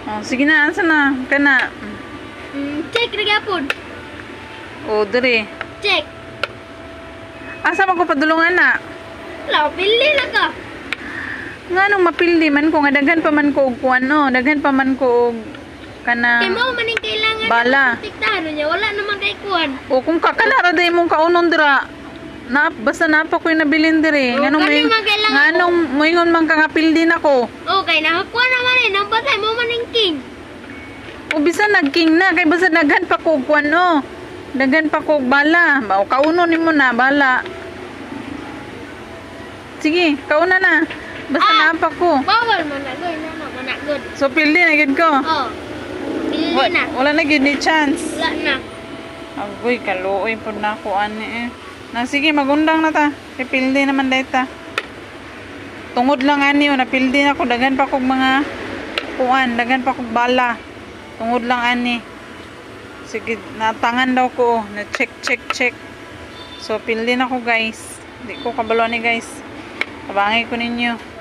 Oh, sige na, asa na? Kana. Check ra gyapon. O, dire. Check. Asa man ko padulungan na? Wala, pili na ka. Nga nung mapildi man ko, nga daghan pa man ko og kuan no, daghan pa man ko og kana Kay mo maning kailangan bala. protektahan niya. Wala naman kay kuan. O kung kakanara day mong kaunon dira. Basta napa ko'y nabilin dire. O, Nganong kani man kailangan nganong moingon man ka nga pildi nako. Okay, nakakuha naman eh. Nang batay mo maning king. O bisan nagking na kay basta daghan pa ko og kuan no. Daghan pa ko og bala. O kaunon nimo na bala. Sige, kauna na. Basta napa ko. Bawal man na. Goy na no. Managod. So pildi na gid ko. Oh. Pili na. Wala na gid ni chance. Wala na. Agoy, kaluoy po na ako ani eh. Na sige, magundang na ta. Kay pildi naman data. Tungod lang ani, napildi na ko. Dagan pa kog mga kuan. Dagan pa kog bala. Tungod lang ani. Sige, natangan daw ko. Na check. So, pildi na ko guys. Di ko kabalo ni guys. Tabangi ko ninyo.